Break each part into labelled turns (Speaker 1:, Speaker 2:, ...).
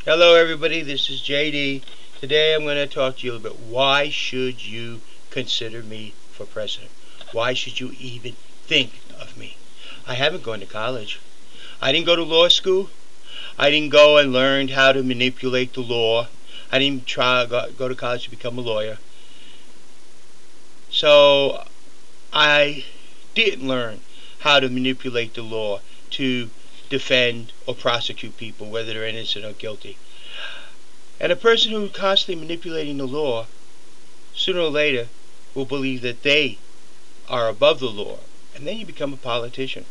Speaker 1: Hello everybody, this is JD. Today I'm going to talk to you a little bit. Why should you consider me for president? Why should you even think of me? I haven't gone to college. I didn't go to law school. I didn't go and learn how to manipulate the law. I didn't go to college to become a lawyer. So I didn't learn how to manipulate the law to defend or prosecute people, whether they're innocent or guilty. And a person who is constantly manipulating the law, sooner or later, will believe that they are above the law, and then you become a politician.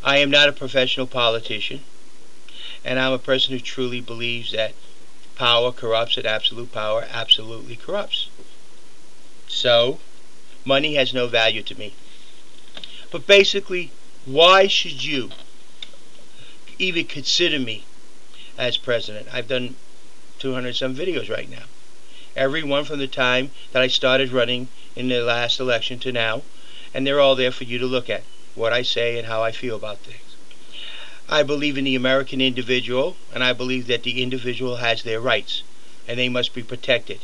Speaker 1: I am not a professional politician, and I'm a person who truly believes that power corrupts and absolute power absolutely corrupts. So, money has no value to me. But basically, why should you even consider me as president? I've done 200 some videos right now. Every one from the time that I started running in the last election to now, and they're all there for you to look at, what I say and how I feel about things. I believe in the American individual, and I believe that the individual has their rights, and they must be protected.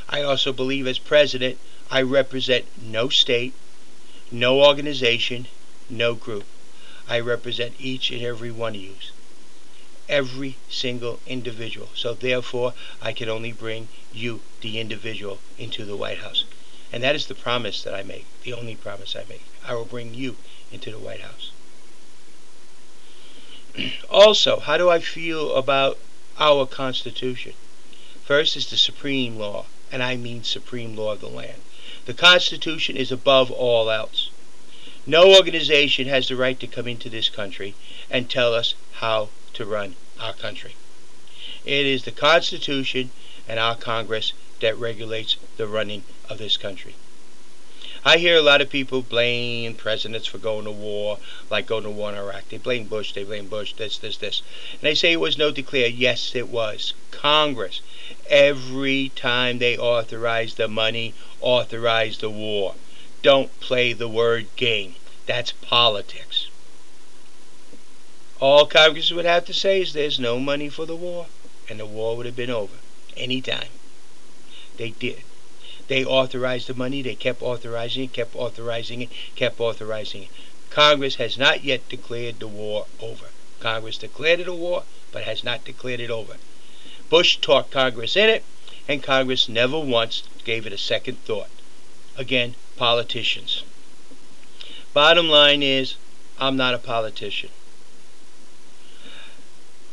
Speaker 1: I also believe as president, I represent no state, no organization, no group. I represent each and every one of you. Every single individual. So therefore, I can only bring you, the individual, into the White House. And that is the promise that I make, the only promise I make. I will bring you into the White House. Also, how do I feel about our Constitution? First is the supreme law, and I mean supreme law of the land. The Constitution is above all else. No organization has the right to come into this country and tell us how to run our country. It is the Constitution and our Congress that regulates the running of this country. I hear a lot of people blame presidents for going to war, like going to war in Iraq. They blame Bush, this. And they say it was no declare. Yes, it was. Congress, every time they authorized the money, authorized the war. Don't play the word game. That's politics. All Congress would have to say is there's no money for the war, and the war would have been over anytime. They did. They authorized the money, they kept authorizing it, kept authorizing it, kept authorizing it. Congress has not yet declared the war over. Congress declared it a war, but has not declared it over. Bush talked Congress in it, and Congress never once gave it a second thought. Again, politicians. Bottom line is, I'm not a politician.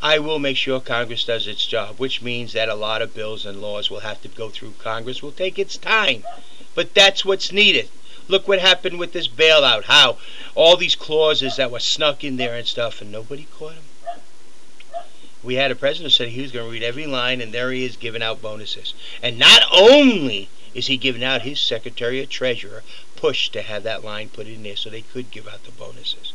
Speaker 1: I will make sure Congress does its job, which means that a lot of bills and laws will have to go through Congress. Will take its time, but that's what's needed. Look what happened with this bailout, how all these clauses that were snuck in there and stuff, and nobody caught them. We had a president who said he was going to read every line, and there he is giving out bonuses. And not only is he giving out, his Secretary of Treasurer pushed to have that line put in there so they could give out the bonuses.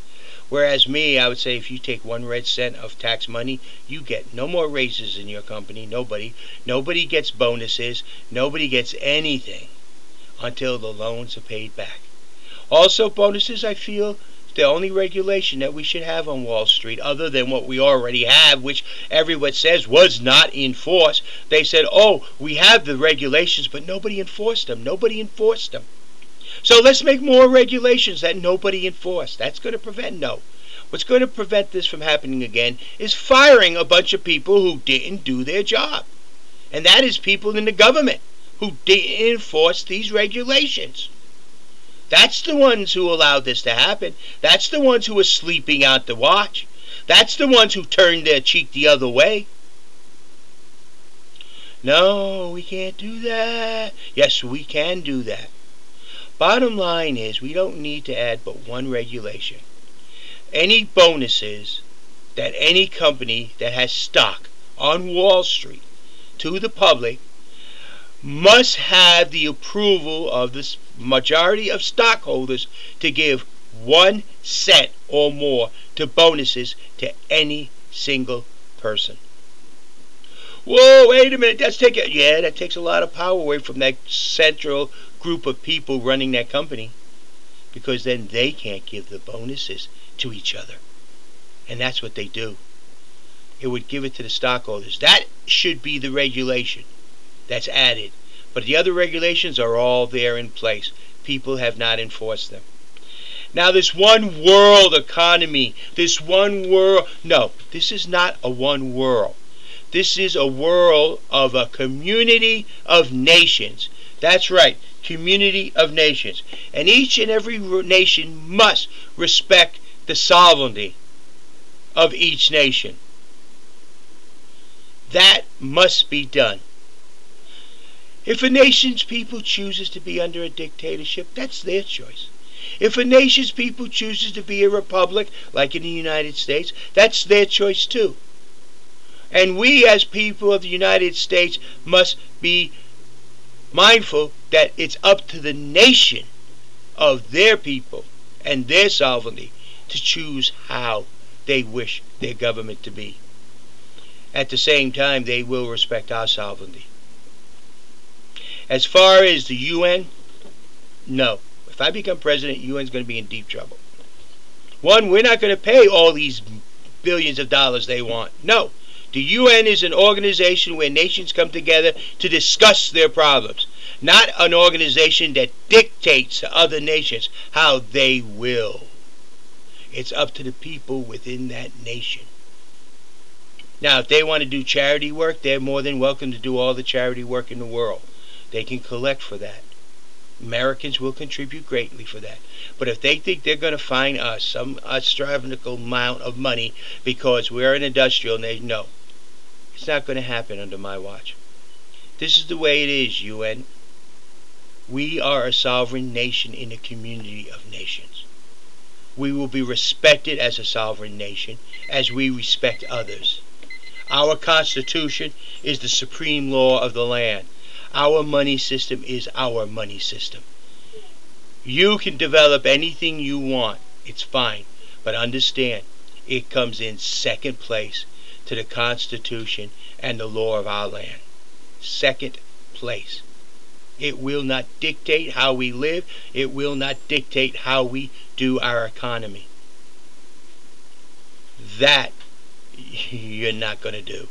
Speaker 1: Whereas me, I would say if you take 1 red cent of tax money, you get no more raises in your company. Nobody gets bonuses. Nobody gets anything until the loans are paid back. Also, bonuses, I feel, the only regulation that we should have on Wall Street, other than what we already have, which everyone says was not enforced. They said, oh, we have the regulations, but nobody enforced them. Nobody enforced them. So let's make more regulations that nobody enforced. That's going to prevent, no. What's going to prevent this from happening again is firing a bunch of people who didn't do their job. And that is people in the government who didn't enforce these regulations. That's the ones who allowed this to happen. That's the ones who were sleeping out the watch. That's the ones who turned their cheek the other way. No, we can't do that. Yes, we can do that. Bottom line is, we don't need to add but one regulation. Any bonuses that any company that has stock on Wall Street to the public must have the approval of the majority of stockholders to give 1 cent or more to bonuses to any single person. Whoa, wait a minute, that takes a lot of power away from that central group of people running that company, because then they can't give the bonuses to each other. And that's what they do. it would give it to the stockholders. That should be the regulation that's added. But the other regulations are all there in place. People have not enforced them. Now, this one world economy, this one world, no, this is not a one world. This is a world of a community of nations. That's right, community of nations. And each and every nation must respect the sovereignty of each nation. That must be done. If a nation's people chooses to be under a dictatorship, that's their choice. If a nation's people chooses to be a republic, like in the United States, that's their choice too. And we as people of the United States must be mindful that it's up to the nation of their people and their sovereignty to choose how they wish their government to be. At the same time, they will respect our sovereignty. As far as the UN, no. If I become president, UN's going to be in deep trouble. One, we're not going to pay all these billions of dollars they want. No. The UN is an organization where nations come together to discuss their problems, not an organization that dictates to other nations how they will. It's up to the people within that nation. Now, if they want to do charity work, they're more than welcome to do all the charity work in the world. They can collect for that. Americans will contribute greatly for that. But if they think they're going to find us some astronomical amount of money because we're an industrial nation, no. It's not going to happen under my watch. This is the way it is, UN. We are a sovereign nation in a community of nations. We will be respected as a sovereign nation as we respect others. Our Constitution is the supreme law of the land. Our money system is our money system. You can develop anything you want. It's fine. But understand, it comes in second place to the Constitution and the law of our land. Second place. It will not dictate how we live. It will not dictate how we do our economy. That you're not going to do.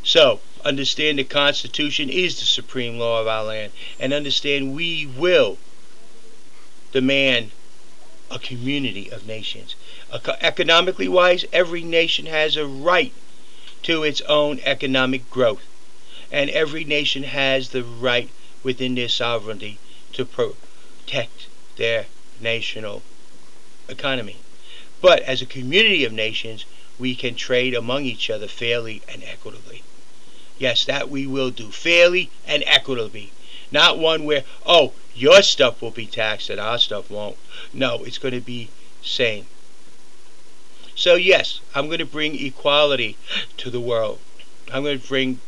Speaker 1: So, understand the Constitution is the supreme law of our land. And understand we will demand a community of nations. Economically wise, every nation has a right to its own economic growth. And every nation has the right within their sovereignty to protect their national economy. But as a community of nations, we can trade among each other fairly and equitably. Yes, that we will do fairly and equitably. Not one where, oh, your stuff will be taxed and our stuff won't. No, it's going to be same. So yes, I'm going to bring equality to the world. I'm going to bring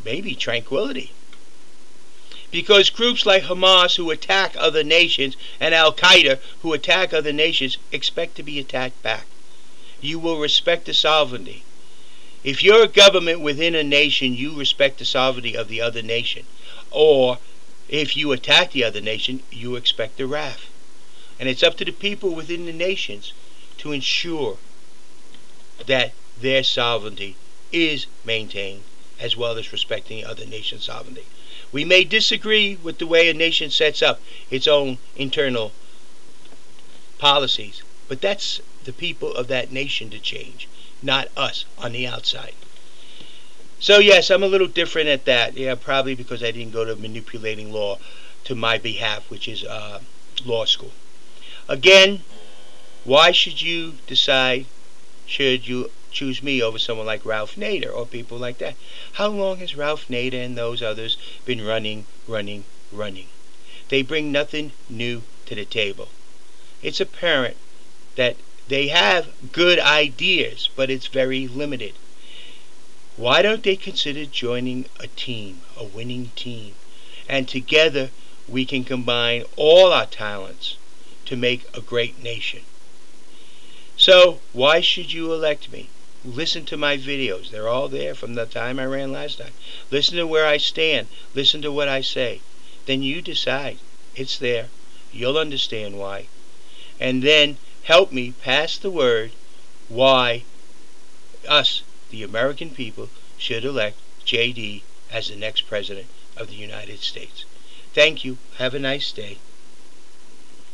Speaker 1: maybe tranquility. Because groups like Hamas who attack other nations and Al-Qaeda who attack other nations expect to be attacked back. You will respect the sovereignty. If you're a government within a nation, you respect the sovereignty of the other nation. Or if you attack the other nation, you expect the wrath. And it's up to the people within the nations to ensure that their sovereignty is maintained, as well as respecting the other nation's sovereignty. We may disagree with the way a nation sets up its own internal policies, but that's the people of that nation to change, not us on the outside. So yes, I'm a little different at that. Yeah, probably because I didn't go to manipulating law to my behalf, which is law school. Again, why should you decide, should you choose me over someone like Ralph Nader or people like that? How long has Ralph Nader and those others been running? They bring nothing new to the table. It's apparent that they have good ideas, but it's very limited. Why don't they consider joining a team, a winning team? And together we can combine all our talents to make a great nation. So why should you elect me? Listen to my videos. They're all there from the time I ran last time. Listen to where I stand. Listen to what I say. Then you decide. It's there. You'll understand why. And then help me pass the word why us, the the American people should elect J.D. as the next President of the United States. Thank you. Have a nice day.